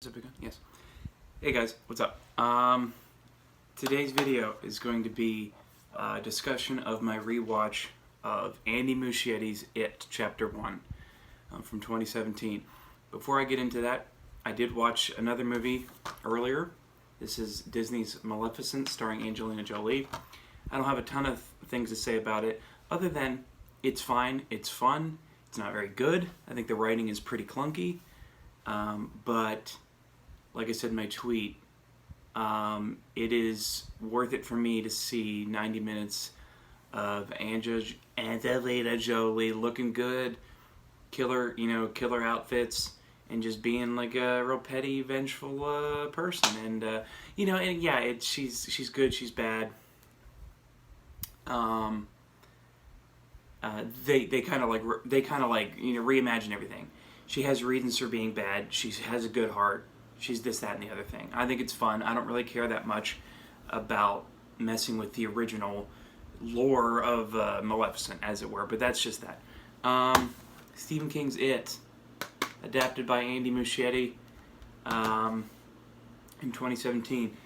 Is it begun? Yes. Hey guys, what's up? Today's video is going to be a discussion of my rewatch of Andy Muschietti's It Chapter 1 from 2017. Before I get into that, I did watch another movie earlier. This is Disney's Maleficent starring Angelina Jolie. I don't have a ton of things to say about it other than it's fine, it's fun, it's not very good. I think the writing is pretty clunky, but like I said in my tweet, it is worth it for me to see 90 minutes of Angelina Jolie looking good, killer outfits, and just being like a real petty, vengeful person. And she's good, she's bad. They kind of reimagine everything. She has reasons for being bad. She has a good heart. She's this, that, and the other thing. I think it's fun. I don't really care that much about messing with the original lore of Maleficent, as it were, but that's just that. Stephen King's It, adapted by Andy Muschietti in 2017.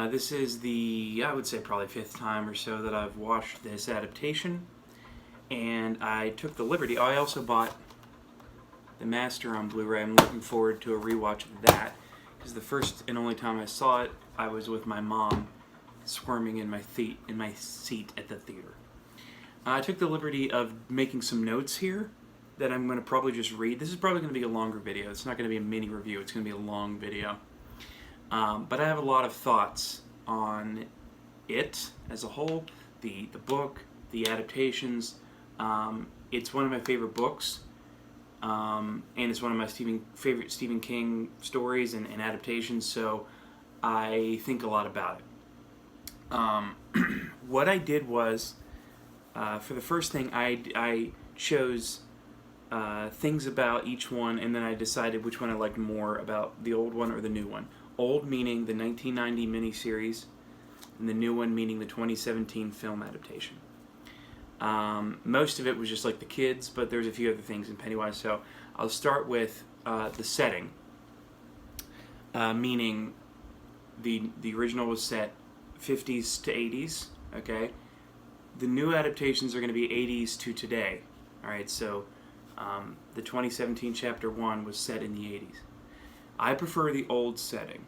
This is the, I would say, probably fifth time or so that I've watched this adaptation, and I took the liberty. I also bought The Master on Blu-ray. I'm looking forward to a rewatch of that, because the first and only time I saw it, I was with my mom, squirming in my seat at the theater. I took the liberty of making some notes here that I'm going to probably just read. This is probably going to be a longer video. It's not going to be a mini review. It's going to be a long video. But I have a lot of thoughts on it as a whole, the book, the adaptations. It's one of my favorite books. And it's one of my favorite Stephen King stories and adaptations, so I think a lot about it. What I did was, for the first thing, I chose things about each one, and then I decided which one I liked more, about the old one or the new one. Old meaning the 1990 miniseries, and the new one meaning the 2017 film adaptation. Most of it was just like the kids, but there's a few other things in Pennywise. So I'll start with the setting, meaning the original was set 50s to 80s. Okay, the new adaptations are going to be 80s to today. All right, so the 2017 Chapter 1 was set in the 80s. I prefer the old setting,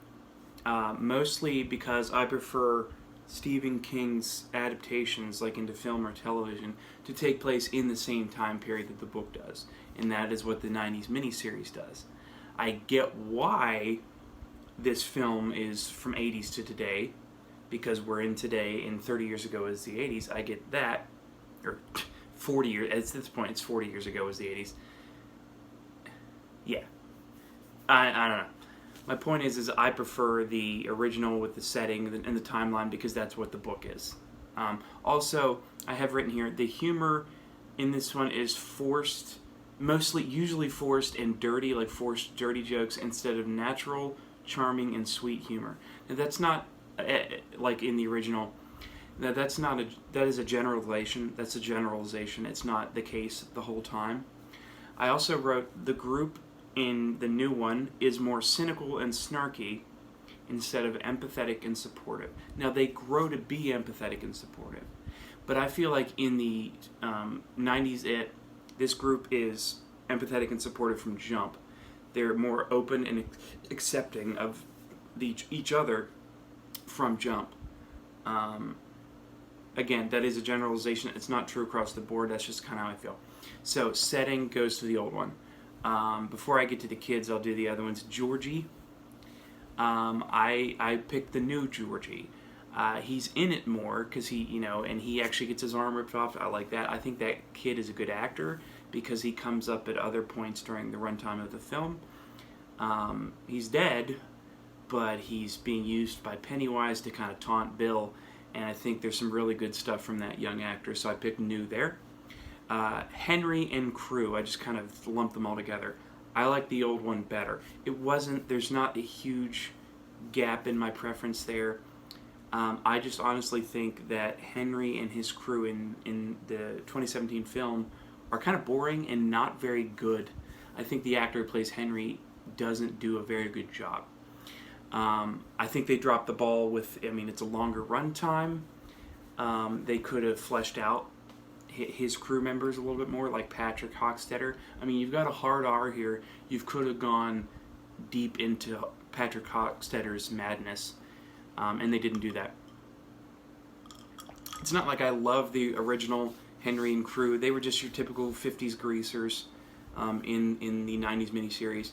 mostly because I prefer Stephen King's adaptations, like into film or television, to take place in the same time period that the book does, and that is what the 90s miniseries does. I get why this film is from 80s to today, because we're in today, and 30 years ago is the 80s. I get that, or 40 years, at this point it's 40 years ago is the 80s. Yeah. I don't know. My point is I prefer the original with the setting and the timeline, because that's what the book is. Also, I have written here, the humor in this one is forced, usually forced and dirty, like forced dirty jokes, instead of natural, charming, and sweet humor. Now that's not like in the original. Now that is a generalization. That's a generalization. It's not the case the whole time. I also wrote the group in the new one is more cynical and snarky instead of empathetic and supportive. Now they grow to be empathetic and supportive, but I feel like in the 90s this group is empathetic and supportive from jump. They're more open and accepting of each other from jump. Again, that is a generalization. It's not true across the board. That's just kind of how I feel. So setting goes to the old one. Before I get to the kids, I'll do the other ones. Georgie. I picked the new Georgie. He's in it more because and he actually gets his arm ripped off. I like that. I think that kid is a good actor because he comes up at other points during the runtime of the film. He's dead, but he's being used by Pennywise to kind of taunt Bill, and I think there's some really good stuff from that young actor, so I picked new there. Henry and crew, I just kind of lumped them all together. I like the old one better. There's not a huge gap in my preference there. I just honestly think that Henry and his crew in the 2017 film are kind of boring and not very good. I think the actor who plays Henry doesn't do a very good job. I think they dropped the ball with, I mean, it's a longer run time. They could have fleshed out his crew members a little bit more, like Patrick Hockstetter. I mean, you've got a hard R here. You could have gone deep into Patrick Hockstetter's madness, and they didn't do that. It's not like I love the original Henry and crew. They were just your typical 50s greasers in the 90s miniseries.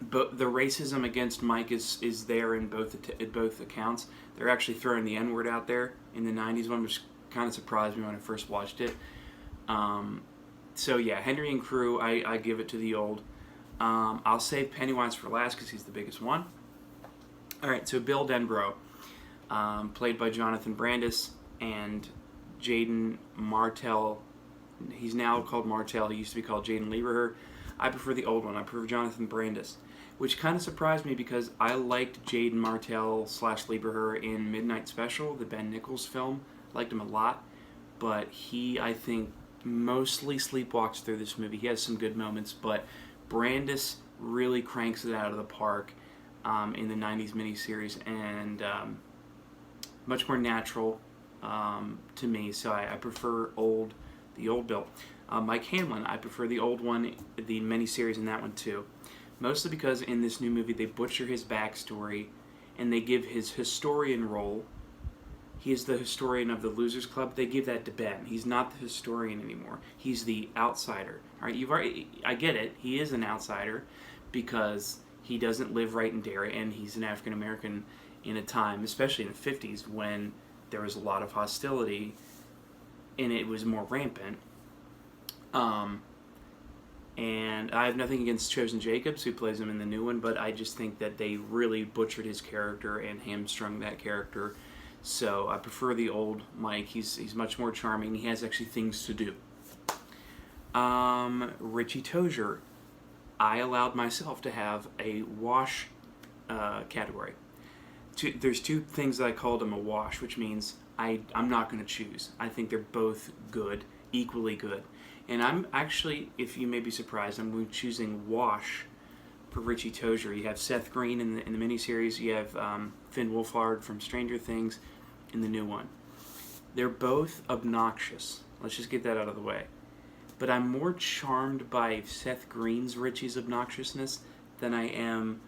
But the racism against Mike is there in both accounts. They're actually throwing the N-word out there in the 90s one, which kind of surprised me when I first watched it. So yeah, Henry and crew, I give it to the old. I'll save Pennywise for last because he's the biggest one. Alright, so Bill Denbrough, played by Jonathan Brandis, and Jaden Martell. He's now called Martell. He used to be called Jaden Lieberher. I prefer the old one. I prefer Jonathan Brandis, which kind of surprised me because I liked Jaden Martell / Lieberher in Midnight Special, the Ben Nichols film. Liked him a lot, but he, I think, mostly sleepwalks through this movie. He has some good moments, but Brandis really cranks it out of the park in the 90s miniseries, and much more natural to me, so I prefer the old Bill. Mike Hanlon, I prefer the old one, the miniseries in that one too. Mostly because in this new movie they butcher his backstory and they give his historian role. He is the historian of the Losers Club. They give that to Ben. He's not the historian anymore. He's the outsider. All right, I get it. He is an outsider because he doesn't live right in Derry, and he's an African American in a time, especially in the 50s, when there was a lot of hostility and it was more rampant. And I have nothing against Chosen Jacobs, who plays him in the new one, but I just think that they really butchered his character and hamstrung that character. So I prefer the old Mike. He's much more charming. He has actually things to do. Richie Tozier. I allowed myself to have a wash category. There's two things that I called him a wash, which means I'm not going to choose. I think they're both good, equally good. And I'm actually, if you may be surprised, I'm choosing wash for Richie Tozier. You have Seth Green in the miniseries. You have Finn Wolfhard from Stranger Things in the new one. They're both obnoxious. Let's just get that out of the way. But I'm more charmed by Seth Green's Richie's obnoxiousness than I am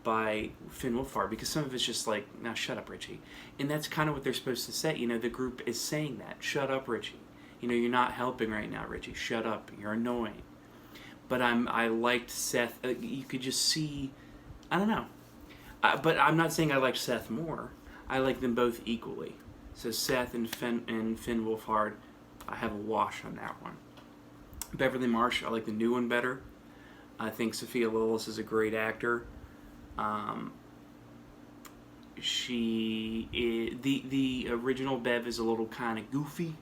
by Finn Wolfhard, because some of it's just like, now shut up, Richie. And that's kind of what they're supposed to say. You know, the group is saying that. Shut up, Richie. You know, you're not helping right now, Richie. Shut up. You're annoying. But I liked Seth. You could just see, I don't know. But I'm not saying I liked Seth more. I like them both equally. So Seth and Finn Wolfhard, I have a wash on that one. Beverly Marsh, I like the new one better. I think Sophia Lillis is a great actor. The original Bev is a little kind of goofy,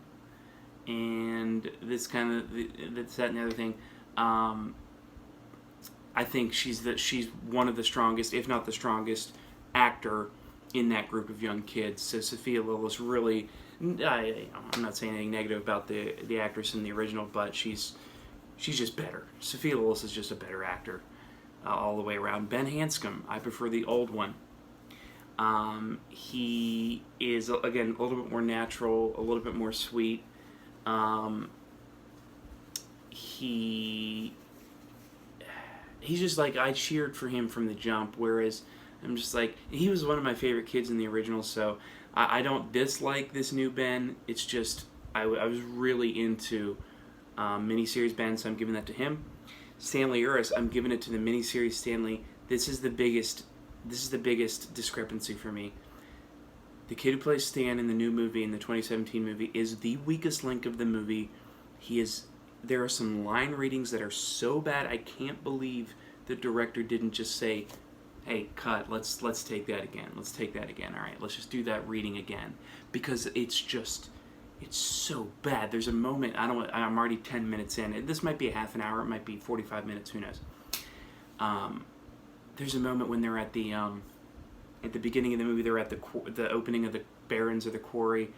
and this kind of that's that and the other thing. I think she's one of the strongest, if not the strongest, actor in that group of young kids. So Sophia Lillis really, I'm not saying anything negative about the actress in the original, but she's just better. Sophia Lillis is just a better actor all the way around. Ben Hanscom, I prefer the old one. He is, again, a little bit more natural, a little bit more sweet. He's just like, I cheered for him from the jump, whereas I'm just like, he was one of my favorite kids in the original, so I don't dislike this new Ben. It's just, I was really into miniseries Ben, so I'm giving that to him. Stanley Uris, I'm giving it to the miniseries Stanley. This is the biggest discrepancy for me. The kid who plays Stan in the new movie, in the 2017 movie, is the weakest link of the movie. There are some line readings that are so bad, I can't believe the director didn't just say, hey, cut, let's take that again. Let's take that again. All right, let's just do that reading again. Because it's so bad. There's a moment, I'm already 10 minutes in. This might be a half an hour, it might be 45 minutes, who knows. There's a moment when they're at the beginning of the movie, they're at the opening of the Barrens or the Quarry,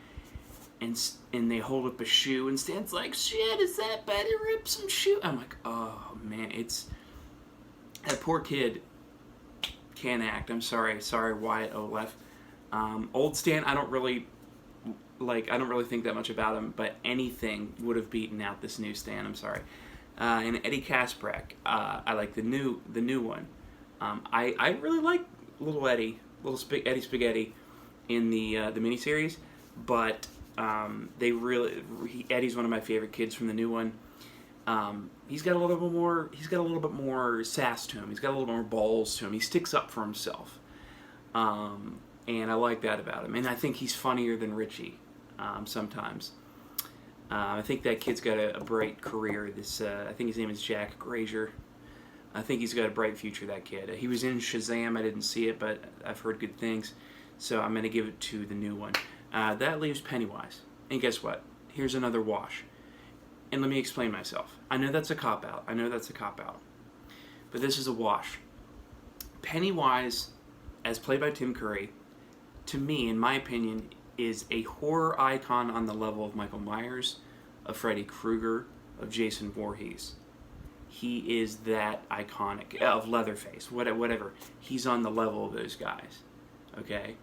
and they hold up a shoe, and Stan's like, shit, is that bad? He ripped some shoe. I'm like, oh man, it's That poor kid can't act. I'm sorry. Sorry, Wyatt Oleff. Old Stan, I don't really think that much about him, but anything would have beaten out this new Stan. I'm sorry. And Eddie Kaspbrak, I like the new one. I really like little Eddie Spaghetti in the miniseries, but Eddie's one of my favorite kids from the new one. He's got a little bit more sass to him. He's got a little more balls to him. He sticks up for himself, and I like that about him. And I think he's funnier than Richie sometimes. I think that kid's got a bright career. I think his name is Jack Grazer. I think he's got a bright future, that kid. He was in Shazam. I didn't see it, but I've heard good things. So I'm going to give it to the new one. That leaves Pennywise. And guess what? Here's another wash. And let me explain myself. I know that's a cop-out. But this is a wash. Pennywise, as played by Tim Curry, to me, in my opinion, is a horror icon on the level of Michael Myers, of Freddy Krueger, of Jason Voorhees. He is that iconic, of Leatherface, whatever. He's on the level of those guys, okay?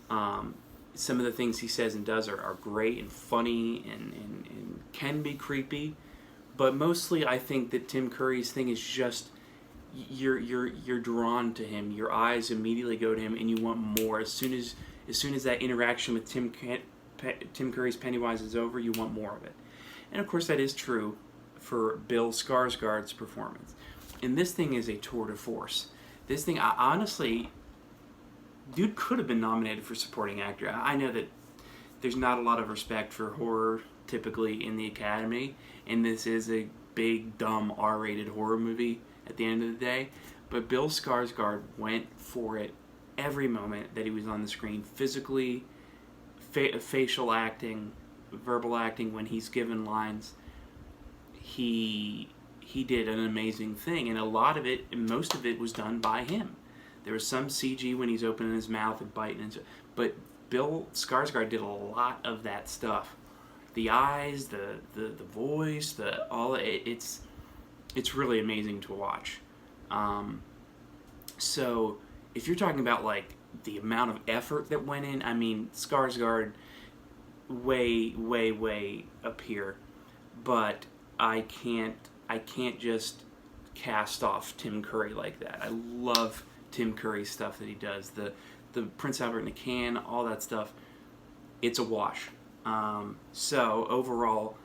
Some of the things he says and does are great and funny and can be creepy, but mostly I think that Tim Curry's thing is just you're drawn to him. Your eyes immediately go to him, and you want more. As soon as that interaction with Tim Curry's Pennywise is over, you want more of it. And of course, that is true for Bill Skarsgård's performance. And this thing is a tour de force. This thing, honestly, dude could have been nominated for supporting actor. I know that there's not a lot of respect for horror typically in the Academy, and this is a big, dumb, R-rated horror movie at the end of the day. But Bill Skarsgård went for it every moment that he was on the screen, physically, facial acting, verbal acting. When he's given lines, he did an amazing thing, and most of it was done by him. There was some CG when he's opening his mouth and biting, but Bill Skarsgård did a lot of that stuff. The eyes, the voice, it's really amazing to watch. So if you're talking about like the amount of effort that went in, I mean, Skarsgård way up here, but I can't just cast off Tim Curry like that. I love Tim Curry stuff that he does. The Prince Albert in a Can, all that stuff. It's a wash. So overall,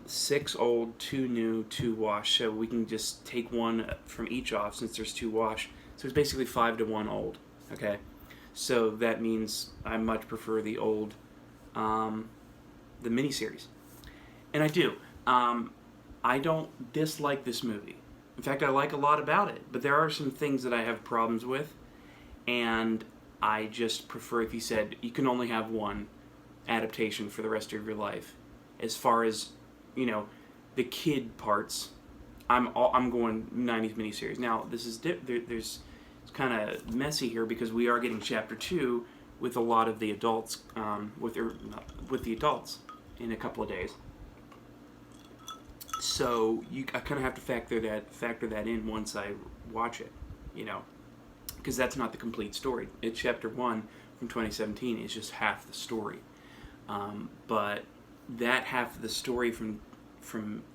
6 old, 2 new, 2 wash. So we can just take one from each off since there's 2 wash. So it's basically 5 to 1 old. Okay. So that means I much prefer the old, the miniseries. And I do. I don't dislike this movie. In fact, I like a lot about it. But there are some things that I have problems with. And I just prefer, if you said you can only have one adaptation for the rest of your life. As far as, the kid parts, I'm going 90s miniseries. Now, this is it's kind of messy here because we are getting Chapter 2 with a lot of the adults, with the adults in a couple of days. So I kind of have to factor that in once I watch it, because that's not the complete story. It's Chapter 1 from 2017 is just half the story, but that half of the story from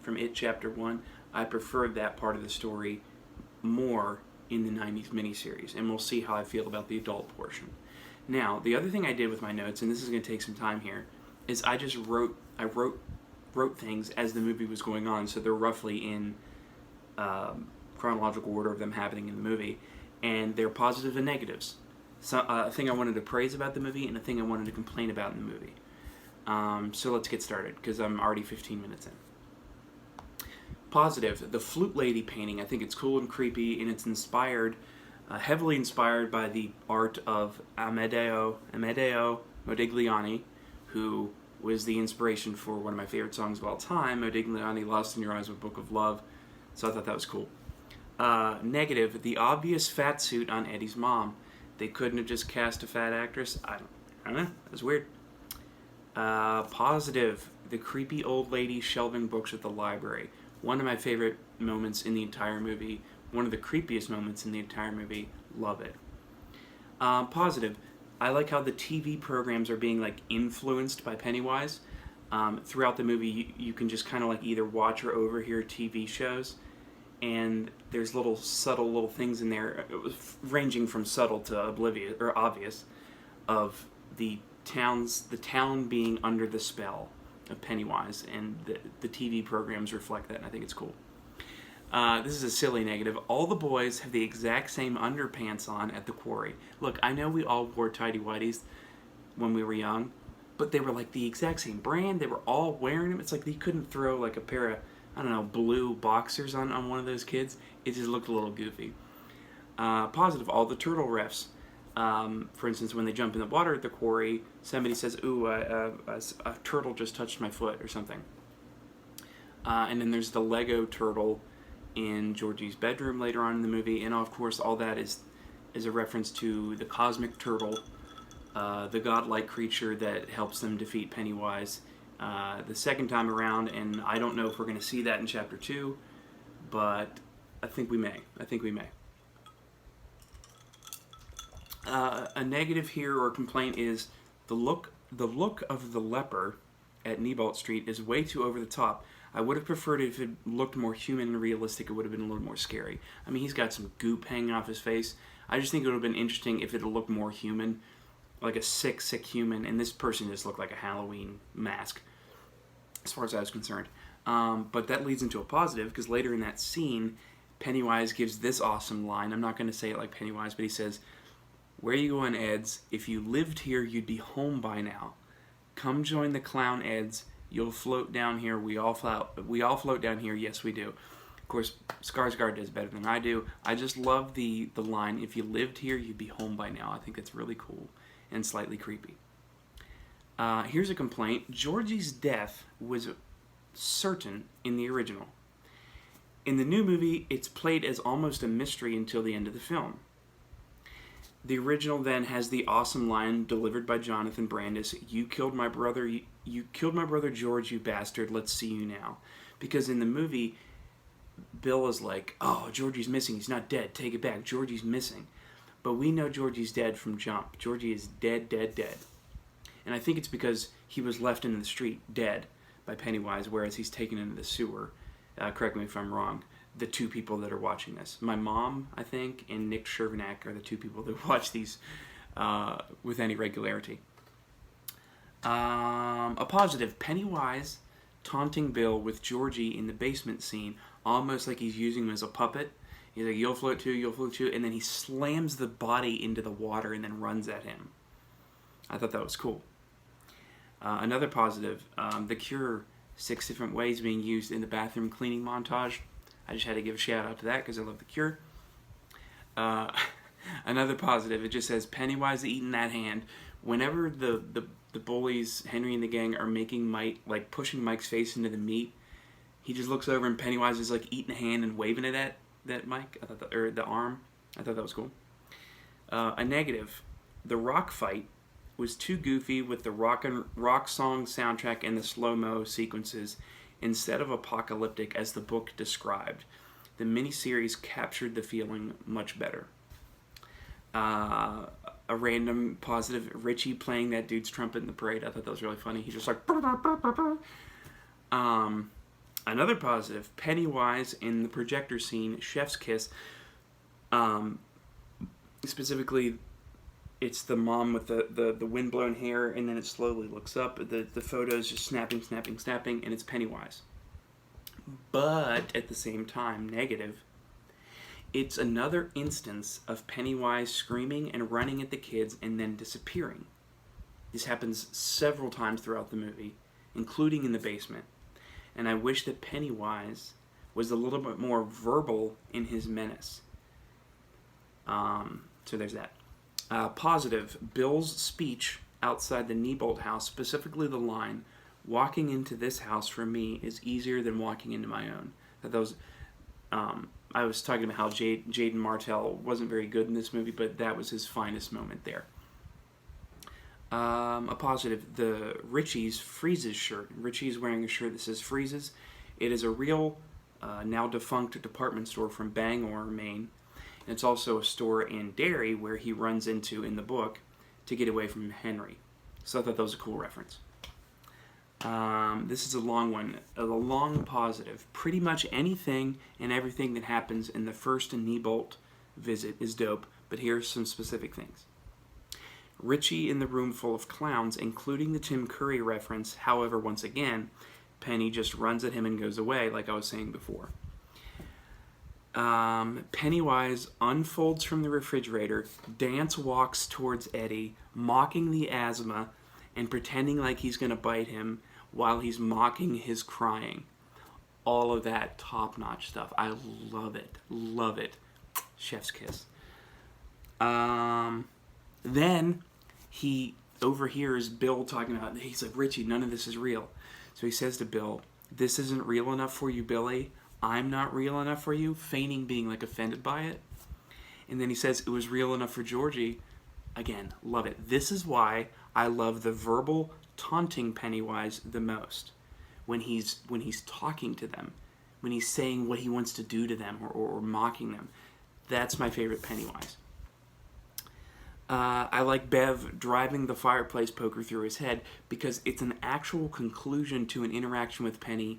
it Chapter 1, I preferred that part of the story more in the 90s miniseries, and we'll see how I feel about the adult portion. Now, the other thing I did with my notes, and this is going to take some time here, is I wrote things as the movie was going on, so they're roughly in chronological order of them happening in the movie, and they're positives and negatives. So, a thing I wanted to praise about the movie and a thing I wanted to complain about in the movie. So let's get started, because I'm already 15 minutes in. Positive, the Flute Lady painting. I think it's cool and creepy, and it's heavily inspired by the art of Amedeo Modigliani, who was the inspiration for one of my favorite songs of all time, Modigliani, Lost in Your Eyes with Book of Love. So I thought that was cool. Negative, the obvious fat suit on Eddie's mom. They couldn't have just cast a fat actress. I don't know. That was weird. Positive, the creepy old lady shelving books at the library. One of my favorite moments in the entire movie one of the creepiest moments in the entire movie. Love it. Positive. I like how the TV programs are being like influenced by Pennywise. Throughout the movie, you can just kind of like either watch or overhear TV shows, and there's little subtle little things in there, ranging from subtle to oblivious or obvious, of the town being under the spell of Pennywise, and the TV programs reflect that, and I think it's cool. This is a silly negative. All the boys have the exact same underpants on at the quarry. Look, I know we all wore tidy whities when we were young, but they were like the exact same brand. They were all wearing them. It's like you couldn't throw like a pair of, I don't know, blue boxers on one of those kids. It just looked a little goofy. Positive, all the turtle refs. For instance, when they jump in the water at the quarry, somebody says, "Ooh, a turtle just touched my foot," or something. And then there's the Lego turtle in Georgie's bedroom later on in the movie, and of course all that is a reference to the cosmic turtle, the godlike creature that helps them defeat Pennywise the second time around, and I don't know if we're going to see that in Chapter 2, but I think we may. A negative here or complaint is the look of the leper at Neibolt Street is way too over the top. I would have preferred it if it looked more human and realistic. It would have been a little more scary. I mean, he's got some goop hanging off his face. I just think it would have been interesting if it had looked more human, like a sick human, and this person just looked like a Halloween mask, as far as I was concerned. But that leads into a positive, because later in that scene, Pennywise gives this awesome line. I'm not going to say it like Pennywise, but he says, "Where you going, Eds? If you lived here, you'd be home by now. Come join the clown, Eds. You'll float down here. We all float down here. Yes, we do." Of course, Skarsgård does better than I do. I just love the line, "If you lived here, you'd be home by now." I think that's really cool and slightly creepy. Here's a complaint. Georgie's death was certain in the original. In the new movie, it's played as almost a mystery until the end of the film. The original then has the awesome line delivered by Jonathan Brandis, "You killed my brother. You killed my brother George, you bastard. Let's see you now." Because in the movie, Bill is like, "Oh, Georgie's missing. He's not dead. Take it back. Georgie's missing." But we know Georgie's dead from jump. Georgie is dead. And I think it's because he was left in the street dead by Pennywise, whereas he's taken into the sewer. Correct me if I'm wrong. The two people that are watching this. My mom, I think, and Nick Shervanack are the two people that watch these with any regularity. A positive, Pennywise taunting Bill with Georgie in the basement scene, almost like he's using him as a puppet. He's like, "You'll float too," and then he slams the body into the water and then runs at him. I thought that was cool. Another positive, The Cure, 6 different ways being used in the bathroom cleaning montage. I just had to give a shout out to that because I love The Cure. Another positive, it just says, "Pennywise eating that hand." Whenever the bullies, Henry and the gang, are making Mike, like pushing Mike's face into the meat, he just looks over and Pennywise is like eating a hand and waving it at that Mike, or the arm. I thought that was cool. A negative, the rock fight was too goofy with the rock song soundtrack and the slow-mo sequences instead of apocalyptic as the book described. The miniseries captured the feeling much better. A random positive, Richie playing that dude's trumpet in the parade. I thought that was really funny. He's just like... Another positive, Pennywise in the projector scene, Chef's Kiss. Specifically, it's the mom with the windblown hair, and then it slowly looks up. The photo is just snapping, and it's Pennywise. But at the same time, negative, it's another instance of Pennywise screaming and running at the kids and then disappearing. This happens several times throughout the movie, including in the basement. And I wish that Pennywise was a little bit more verbal in his menace. So there's that. Positive, Bill's speech outside the Neibolt house, specifically the line, "Walking into this house for me is easier than walking into my own." That was, I was talking about how Jaden Martell wasn't very good in this movie, but that was his finest moment there. A positive, the Richie's Freezes shirt. Richie's wearing a shirt that says Freezes. It is a real now defunct department store from Bangor, Maine. And it's also a store in Derry where he runs into in the book to get away from Henry. So I thought that was a cool reference. This is a long one, a long positive. Pretty much anything and everything that happens in the first Neibolt visit is dope, but here's some specific things. Richie in the room full of clowns, including the Tim Curry reference. However, once again, Penny just runs at him and goes away, like I was saying before. Pennywise unfolds from the refrigerator, dance walks towards Eddie, mocking the asthma and pretending like he's going to bite him while he's mocking his crying. All of that top-notch stuff. I love it. Love it. Chef's kiss. Then he overhears Bill talking about, he's like, Richie, none of this is real. So he says to Bill, this isn't real enough for you, Billy. I'm not real enough for you, feigning being like offended by it. And then he says it was real enough for Georgie. Again, love it. This is why I love the verbal taunting Pennywise the most. When he's talking to them, when he's saying what he wants to do to them or mocking them. That's my favorite Pennywise. I like Bev driving the fireplace poker through his head because it's an actual conclusion to an interaction with Penny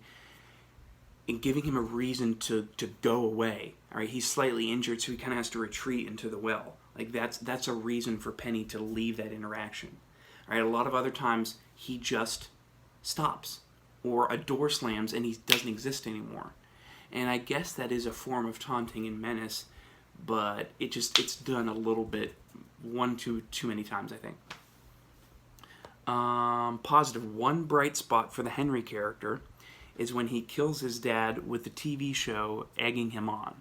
and giving him a reason to go away. All right, he's slightly injured, so he kind of has to retreat into the well. Like that's a reason for Penny to leave that interaction. All right, a lot of other times he just stops or a door slams and he doesn't exist anymore. And I guess that is a form of taunting and menace, but it's done a little bit too many times, I think. Positive. One bright spot for the Henry character is when he kills his dad with the TV show egging him on.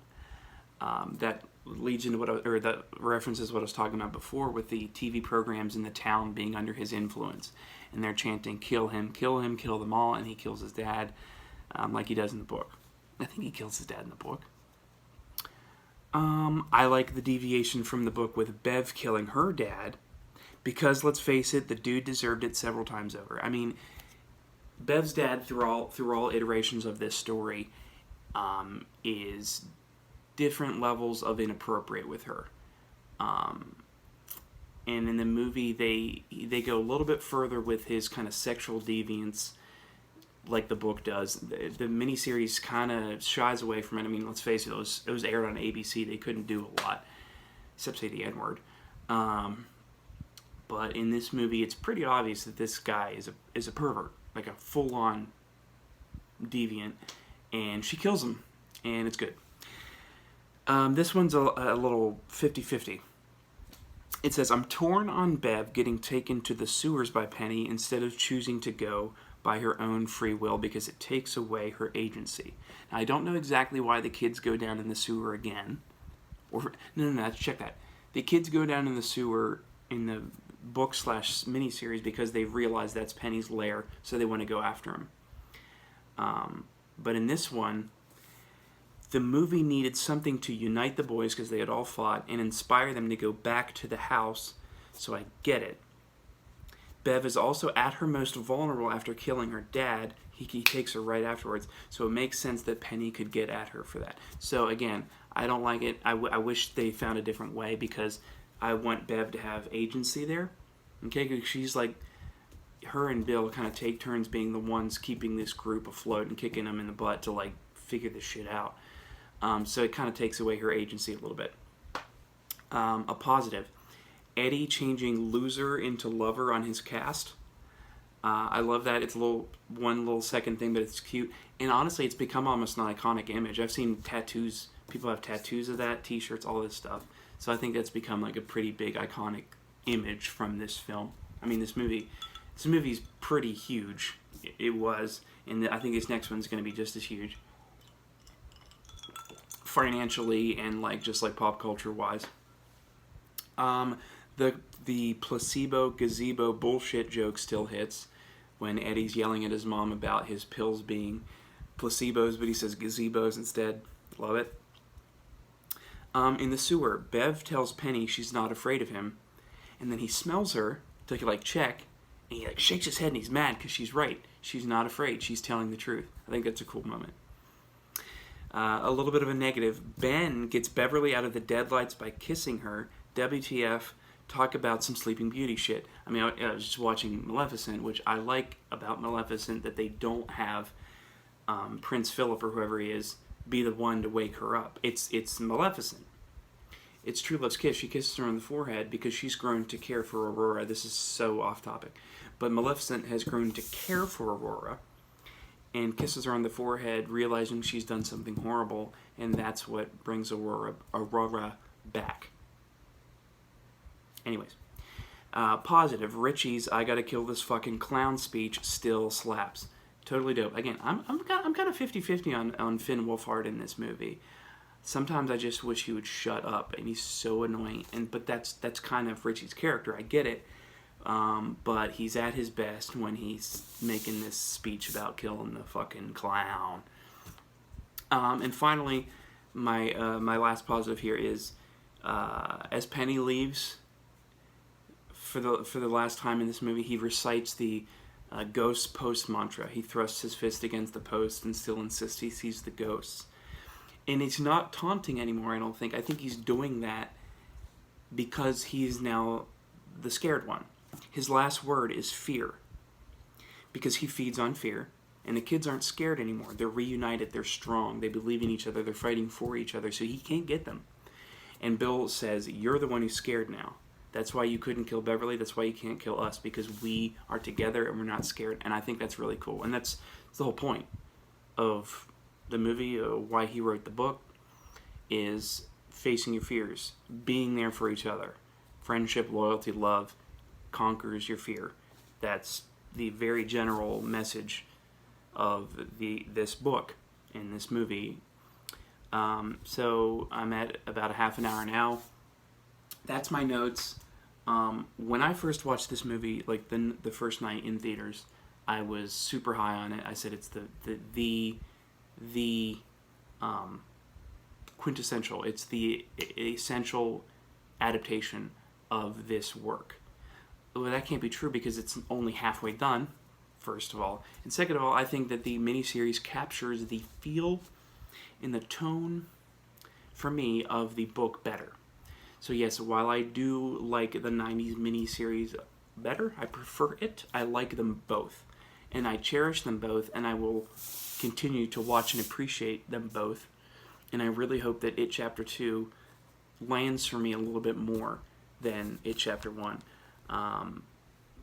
That leads into that references what I was talking about before with the TV programs in the town being under his influence. And they're chanting, kill him, kill them all, and he kills his dad like he does in the book. I think he kills his dad in the book. I like the deviation from the book with Bev killing her dad because, let's face it, the dude deserved it several times over. I mean, Bev's dad, through all iterations of this story, is different levels of inappropriate with her. And in the movie, they go a little bit further with his kind of sexual deviance, like the book does. The miniseries kind of shies away from it. I mean, let's face it, it was aired on ABC. They couldn't do a lot, except say the N-word. But in this movie, it's pretty obvious that this guy is a pervert, like a full-on deviant, and she kills him, and it's good. This one's a little 50-50. It says, I'm torn on Bev getting taken to the sewers by Penny instead of choosing to go by her own free will because it takes away her agency. Now, I don't know exactly why the kids go down in the sewer again. No, check that. The kids go down in the sewer in the book/miniseries because they realize that's Penny's lair, so they want to go after him. But in this one, the movie needed something to unite the boys because they had all fought and inspire them to go back to the house, so I get it. Bev is also at her most vulnerable after killing her dad. He takes her right afterwards, so it makes sense that Penny could get at her for that. So again, I don't like it. I wish they found a different way because I want Bev to have agency there. Okay, because she's like, her and Bill kind of take turns being the ones keeping this group afloat and kicking them in the butt to like figure this shit out. So it kind of takes away her agency a little bit. A positive. Eddie changing loser into lover on his cast. I love that. It's one little second thing, but it's cute. And honestly, it's become almost an iconic image. I've seen tattoos. People have tattoos of that, t-shirts, all this stuff. So I think that's become like a pretty big iconic image from this film. I mean, this movie's pretty huge. It was. And I think this next one's going to be just as huge. Financially and like just like pop culture wise. The placebo gazebo bullshit joke still hits when Eddie's yelling at his mom about his pills being placebos, but he says gazebos instead. Love it. In the sewer, Bev tells Penny she's not afraid of him, and then he smells her to like check, and he like shakes his head and he's mad because she's right. She's not afraid. She's telling the truth. I think that's a cool moment. A little bit of a negative. Ben gets Beverly out of the deadlights by kissing her. WTF. Talk about some Sleeping Beauty shit. I mean, I was just watching Maleficent, which I like about Maleficent that they don't have Prince Philip or whoever he is be the one to wake her up. It's Maleficent. It's True Love's kiss. She kisses her on the forehead because she's grown to care for Aurora. This is so off topic. But Maleficent has grown to care for Aurora and kisses her on the forehead, realizing she's done something horrible, and that's what brings Aurora back. Anyways, positive. Richie's "I gotta kill this fucking clown" speech still slaps. Totally dope. Again, I'm kind of 50-50 on Finn Wolfhard in this movie. Sometimes I just wish he would shut up, and he's so annoying. But that's kind of Richie's character. I get it. But he's at his best when he's making this speech about killing the fucking clown. And finally, my last positive here is as Penny leaves for the last time in this movie, he recites the ghost post mantra. He thrusts his fist against the post and still insists he sees the ghosts. And it's not taunting anymore, I don't think. I think he's doing that because he's now the scared one. His last word is fear. Because he feeds on fear. And the kids aren't scared anymore. They're reunited. They're strong. They believe in each other. They're fighting for each other. So he can't get them. And Bill says, you're the one who's scared now. That's why you couldn't kill Beverly. That's why you can't kill us. Because we are together and we're not scared. And I think that's really cool. And that's the whole point of the movie, why he wrote the book, is facing your fears. Being there for each other. Friendship, loyalty, love conquers your fear. That's the very general message of this book in this movie. So I'm at about a half an hour now. That's my notes. When I first watched this movie, like the first night in theaters, I was super high on it. I said it's the quintessential. It's the essential adaptation of this work. Well, that can't be true because it's only halfway done, first of all. And second of all, I think that the miniseries captures the feel and the tone, for me, of the book better. So yes, while I do like the 90s miniseries better, I prefer it, I like them both. And I cherish them both, and I will continue to watch and appreciate them both. And I really hope that It Chapter 2 lands for me a little bit more than It Chapter 1.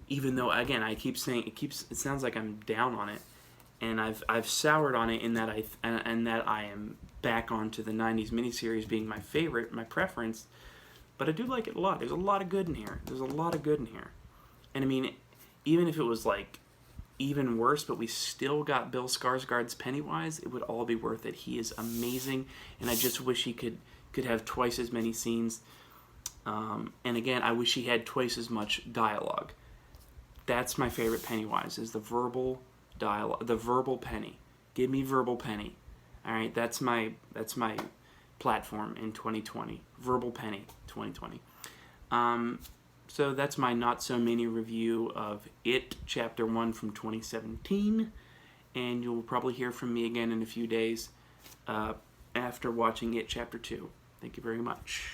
Even though, again, I keep saying it sounds like I'm down on it, and I've soured on it in that I am back onto the 90s miniseries being my favorite, my preference, but I do like it a lot. There's a lot of good in here. And I mean, even if it was like even worse, but we still got Bill Skarsgård's Pennywise, it would all be worth it. He is amazing, and I just wish he could have twice as many scenes. And again, I wish he had twice as much dialogue. That's my favorite Pennywise, is the verbal dialogue, the verbal Penny. Give me verbal Penny. All right, that's my platform in 2020. Verbal Penny 2020. So that's my not so mini review of It Chapter 1 from 2017, and you'll probably hear from me again in a few days after watching It Chapter 2. Thank you very much.